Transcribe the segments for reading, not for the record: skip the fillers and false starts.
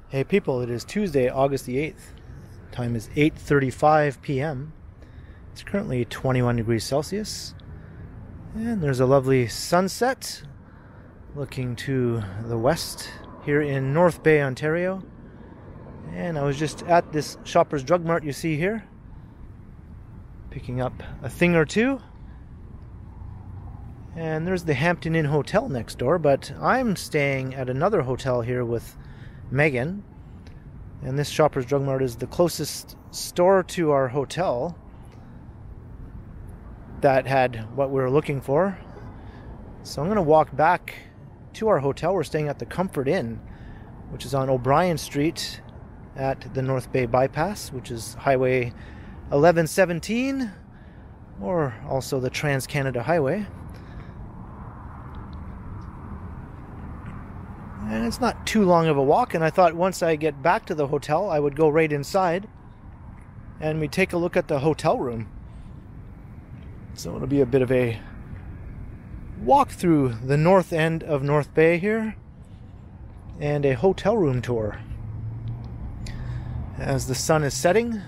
Hey people, it is Tuesday, August the 8th. Time is 8:35 p.m. It's currently 21 degrees Celsius. And there's a lovely sunset looking to the west here in North Bay, Ontario. And I was just at this Shoppers Drug Mart you see here, picking up a thing or two. And there's the Hampton Inn Hotel next door, but I'm staying at another hotel here with Megan, and this Shoppers Drug Mart is the closest store to our hotel that had what we were looking for. So I'm going to walk back to our hotel. We're staying at the Comfort Inn, which is on O'Brien Street at the North Bay Bypass, which is Highway 1117, or also the Trans-Canada Highway. And it's not too long of a walk, and I thought once I get back to the hotel, I would go right inside and we take a look at the hotel room. So it'll be a bit of a walk through the north end of North Bay here and a hotel room tour as the sun is setting.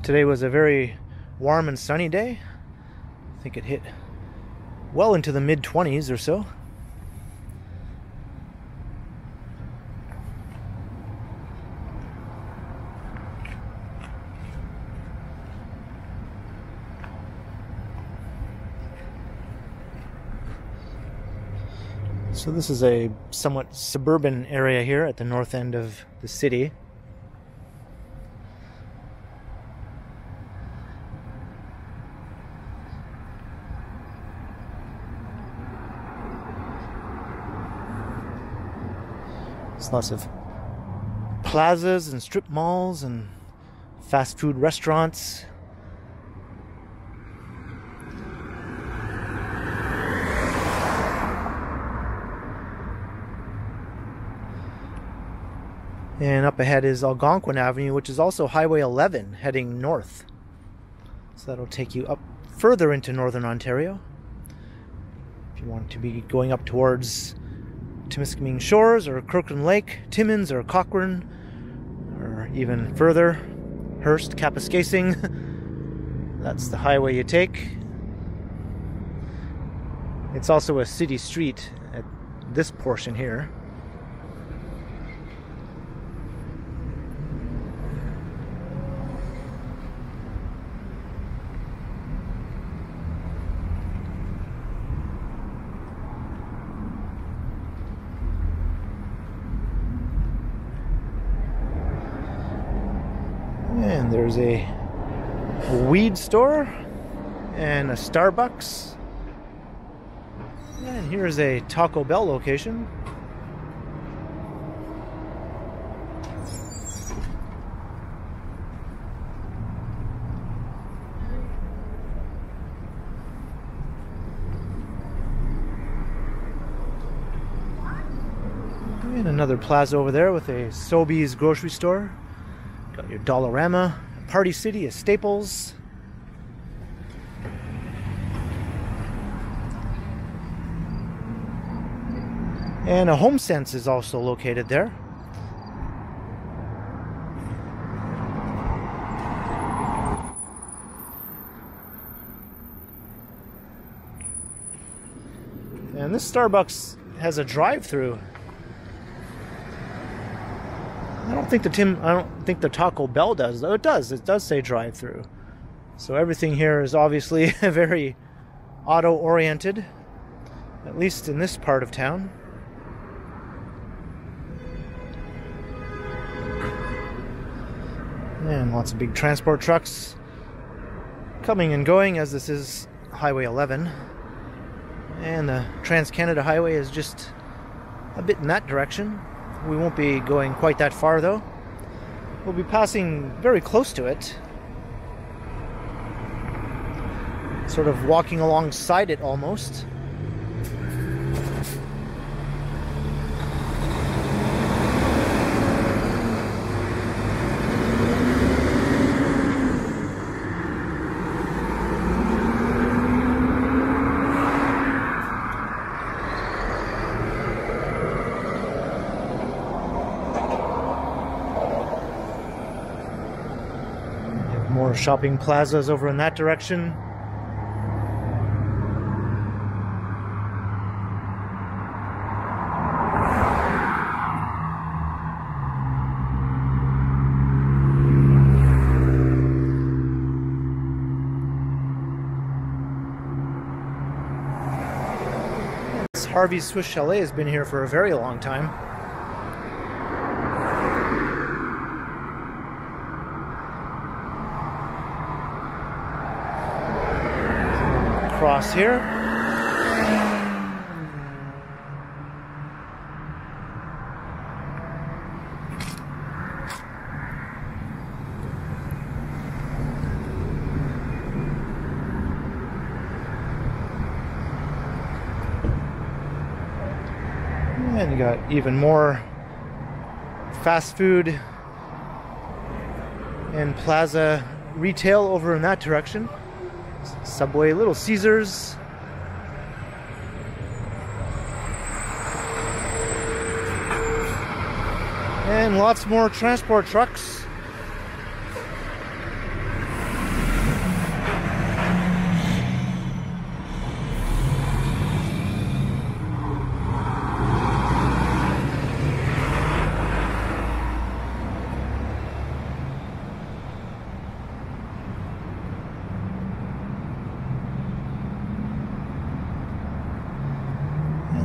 Today was a very warm and sunny day. I think it hit well into the mid-20s or so. So this is a somewhat suburban area here at the north end of the city. There's lots of plazas and strip malls and fast food restaurants. And up ahead is Algonquin Avenue, which is also Highway 11 heading north. So that'll take you up further into northern Ontario. If you want to be going up towards Timiskaming Shores or Kirkland Lake, Timmins or Cochrane, or even further, Hearst, Kapuskasing, that's the highway you take. It's also a city street at this portion here. And there's a weed store and a Starbucks. And here's a Taco Bell location. And another plaza over there with a Sobeys grocery store. Got your Dollarama, Party City, a Staples. And a HomeSense is also located there. And this Starbucks has a drive-through. I don't think the Taco Bell does, though. It does say drive-through. So everything here is obviously very auto-oriented, at least in this part of town. And lots of big transport trucks coming and going, as this is Highway 11. And the Trans-Canada Highway is just a bit in that direction. We won't be going quite that far, though. We'll be passing very close to it. Sort of walking alongside it almost. More shopping plazas over in that direction. Harvey's Swiss Chalet has been here for a very long time. Across here. And you got even more fast food and plaza retail over in that direction. Subway, Little Caesars. And lots more transport trucks.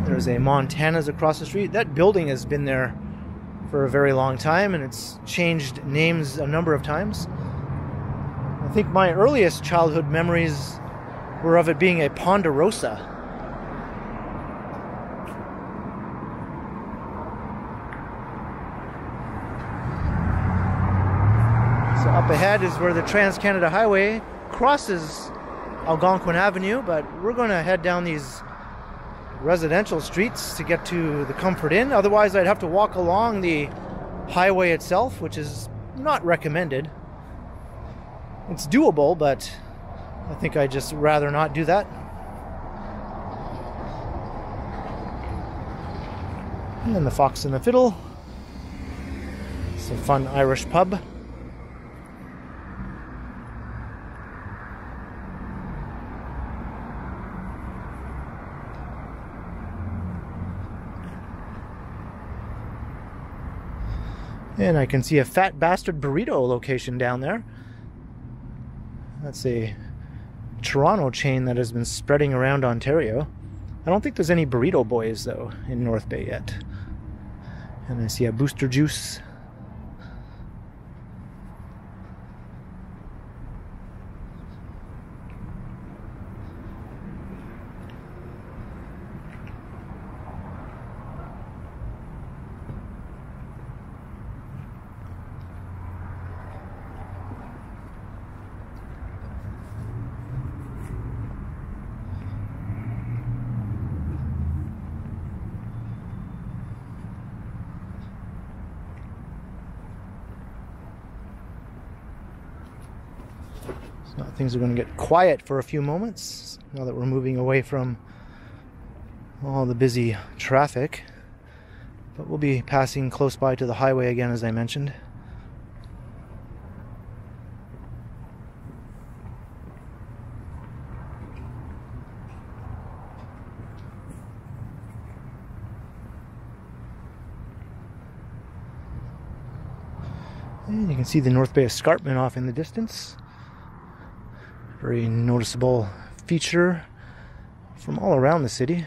There's a Montana's across the street. That building has been there for a very long time, and it's changed names a number of times. I think my earliest childhood memories were of it being a Ponderosa. So up ahead is where the Trans-Canada Highway crosses Algonquin Avenue, but we're going to head down these residential streets to get to the Comfort Inn. Otherwise, I'd have to walk along the highway itself, which is not recommended. It's doable, but I think I'd just rather not do that. And then the Fox and the Fiddle. It's a fun Irish pub. And I can see a Fat Bastard Burrito location down there. That's a Toronto chain that has been spreading around Ontario. I don't think there's any Burrito Boys, though, in North Bay yet. And I see a Booster Juice. Things are going to get quiet for a few moments now that we're moving away from all the busy traffic. But we'll be passing close by to the highway again, as I mentioned. And you can see the North Bay Escarpment off in the distance. Very noticeable feature from all around the city.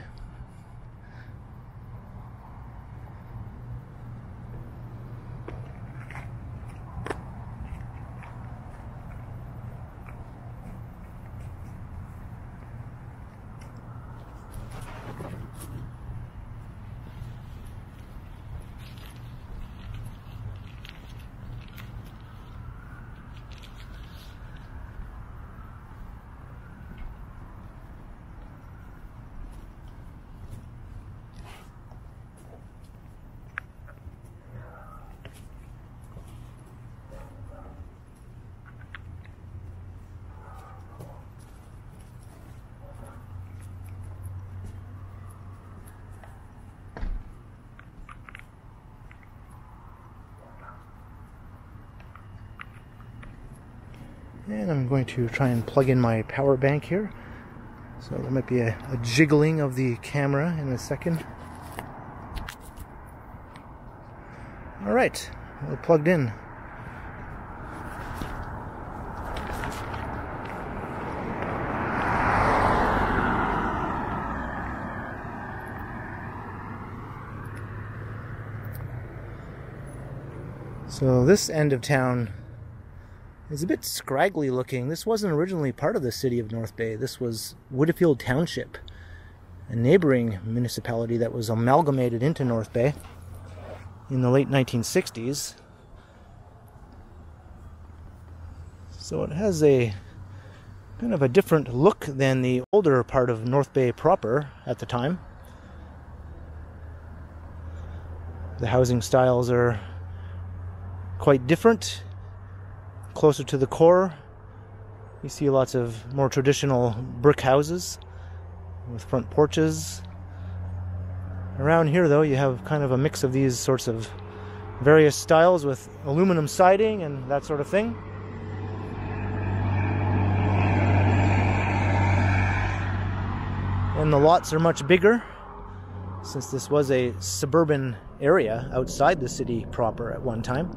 And I'm going to try and plug in my power bank here. So there might be a jiggling of the camera in a second. Alright, we're plugged in. So this end of town is a bit scraggly looking. This wasn't originally part of the city of North Bay. This was Woodfield Township, a neighboring municipality that was amalgamated into North Bay in the late 1960s. So it has a kind of a different look than the older part of North Bay proper at the time. The housing styles are quite different, closer to the core. You see lots of more traditional brick houses with front porches. Around here though, you have kind of a mix of these sorts of various styles with aluminum siding and that sort of thing. And the lots are much bigger, since this was a suburban area outside the city proper at one time.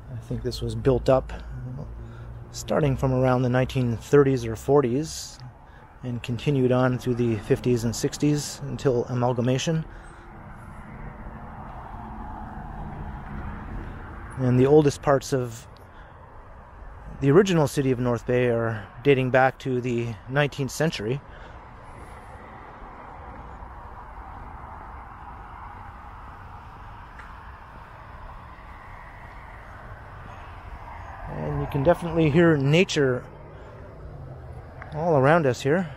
I think this was built up starting from around the 1930s or 40s and continued on through the 50s and 60s until amalgamation. And the oldest parts of the original city of North Bay are dating back to the 19th century. And you can definitely hear nature all around us here.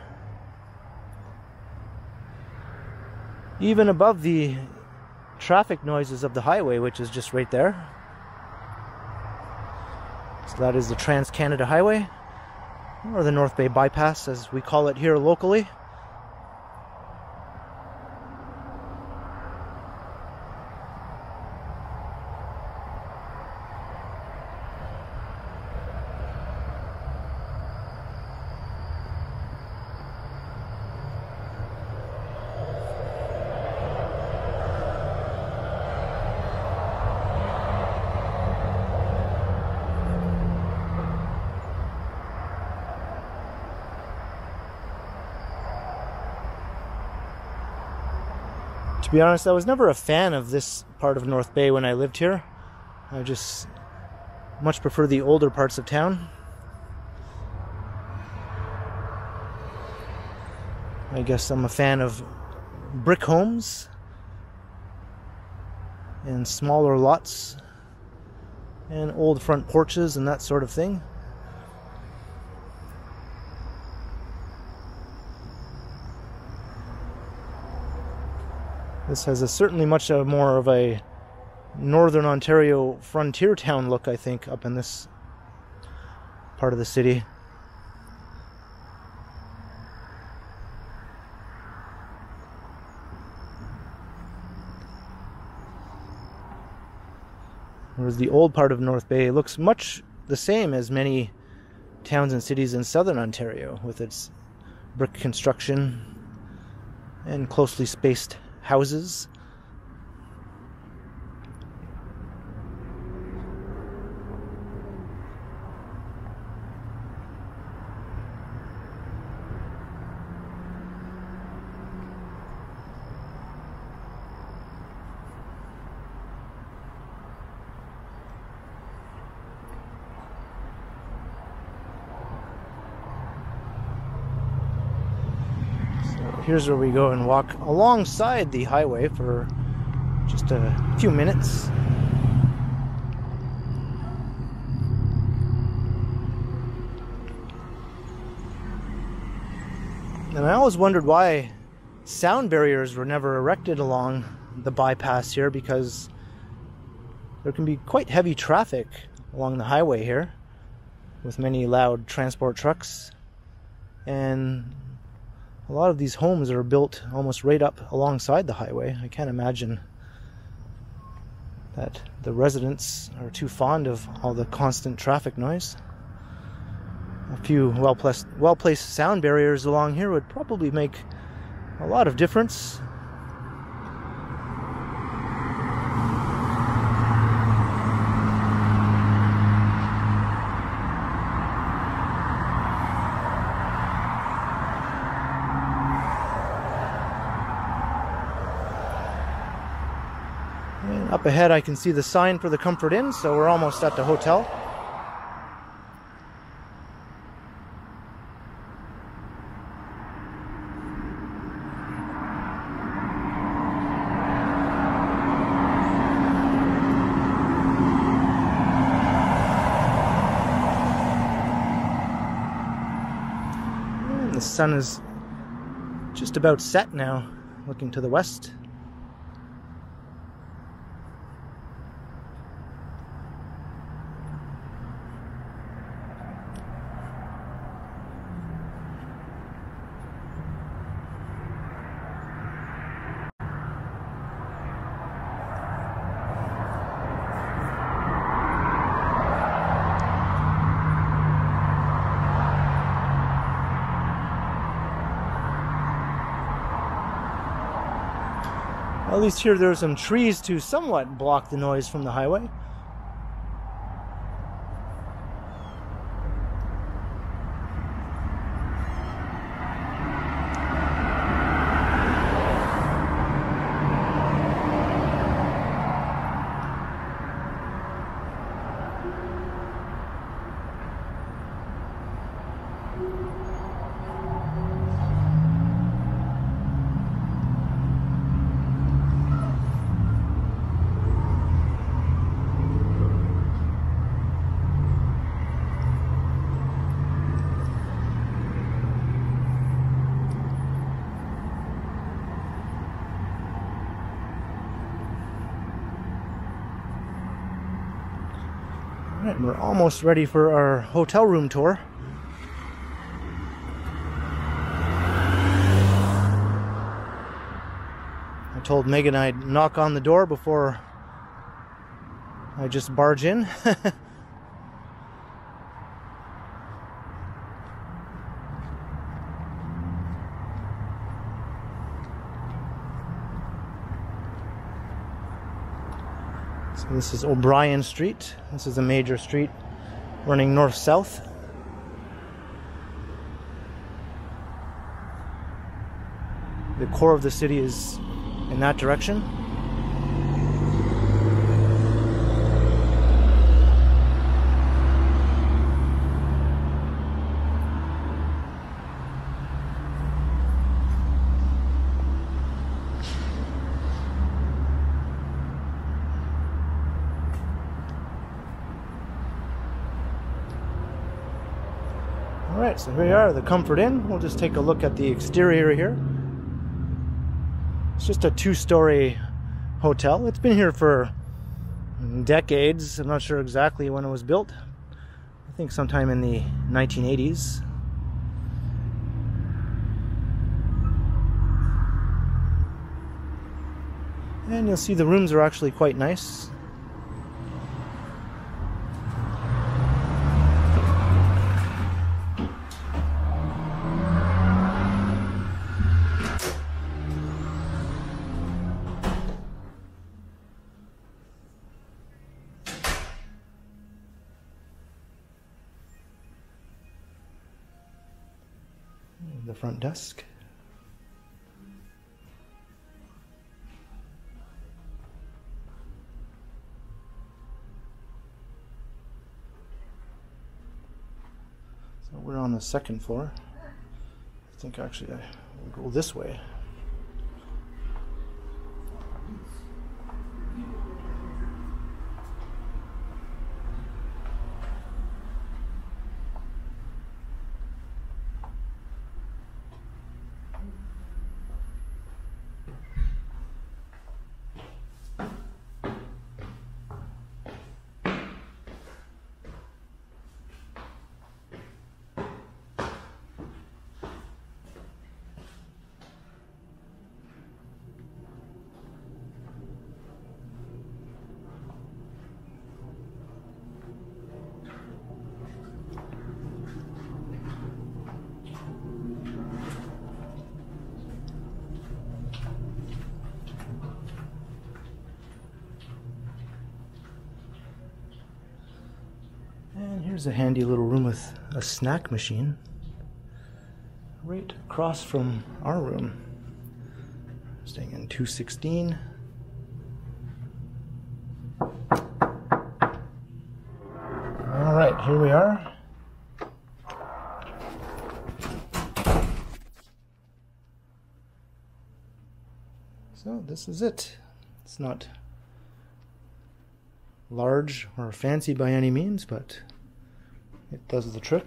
Even above the traffic noises of the highway, which is just right there. So that is the Trans-Canada Highway, or the North Bay Bypass as we call it here locally. To be honest, I was never a fan of this part of North Bay when I lived here. I just much prefer the older parts of town. I guess I'm a fan of brick homes and smaller lots and old front porches and that sort of thing. This has certainly much more of a Northern Ontario frontier town look, I think, up in this part of the city. Whereas the old part of North Bay looks much the same as many towns and cities in Southern Ontario, with its brick construction and closely spaced houses. Here's where we go and walk alongside the highway for just a few minutes. And I always wondered why sound barriers were never erected along the bypass here, because there can be quite heavy traffic along the highway here with many loud transport trucks, and A lot of these homes are built almost right up alongside the highway. I can't imagine that the residents are too fond of all the constant traffic noise. A few well-placed sound barriers along here would probably make a lot of difference. And up ahead I can see the sign for the Comfort Inn, so we're almost at the hotel. And the sun is just about set now, looking to the west. At least here there are some trees to somewhat block the noise from the highway. Alright, we're almost ready for our hotel room tour. I told Megan I'd knock on the door before I just barge in. So this is O'Brien Street. This is a major street running north-south. The core of the city is in that direction. Alright, so here we are, the Comfort Inn. We'll just take a look at the exterior here. It's just a two-story hotel. It's been here for decades. I'm not sure exactly when it was built. I think sometime in the 1980s. And you'll see the rooms are actually quite nice. The front desk. So we're on the second floor. I think actually I will go this way. Here's a handy little room with a snack machine right across from our room. Staying in 216. Alright, here we are. So this is it. It's not large or fancy by any means, but it does the trick.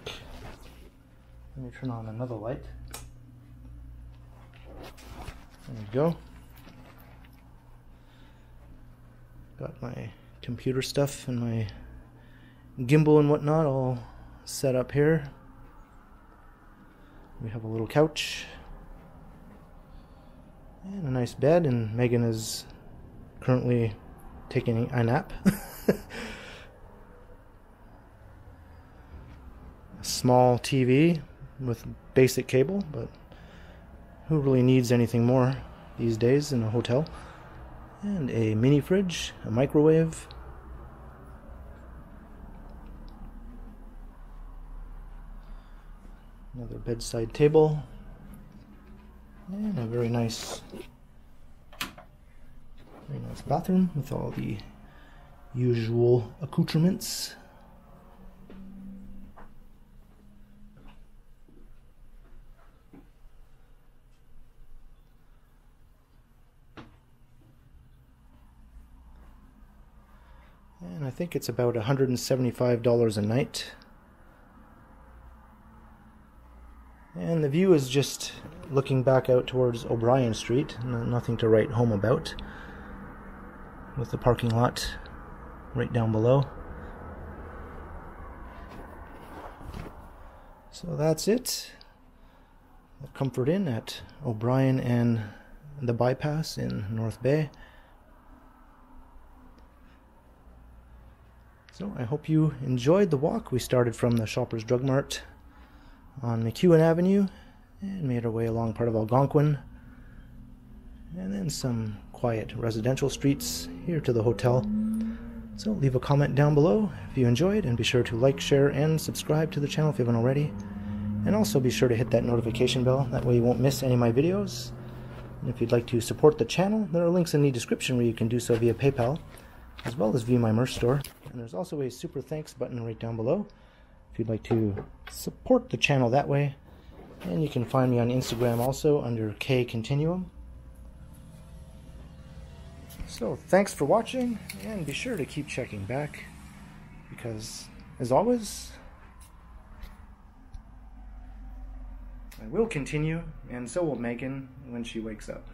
Let me turn on another light. There we go. Got my computer stuff and my gimbal and whatnot all set up here. We have a little couch and a nice bed, and Megan is currently taking a nap. A small TV with basic cable, but who really needs anything more these days in a hotel? And a mini fridge, a microwave, another bedside table, and a very nice bathroom with all the usual accoutrements. And I think it's about $175 a night. And the view is just looking back out towards O'Brien Street. Nothing to write home about, with the parking lot right down below. So that's it. The Comfort Inn at O'Brien and the Bypass in North Bay. So I hope you enjoyed the walk. We started from the Shoppers Drug Mart on McEwen Avenue and made our way along part of Algonquin, and then some quiet residential streets here to the hotel. So leave a comment down below if you enjoyed, and be sure to like, share, and subscribe to the channel if you haven't already. And also be sure to hit that notification bell, that way you won't miss any of my videos. And if you'd like to support the channel, there are links in the description where you can do so via PayPal, as well as via my merch store. And there's also a super thanks button right down below if you'd like to support the channel that way. And you can find me on Instagram also under K Continuum. So thanks for watching, and be sure to keep checking back, because as always, I will continue, and so will Megan when she wakes up.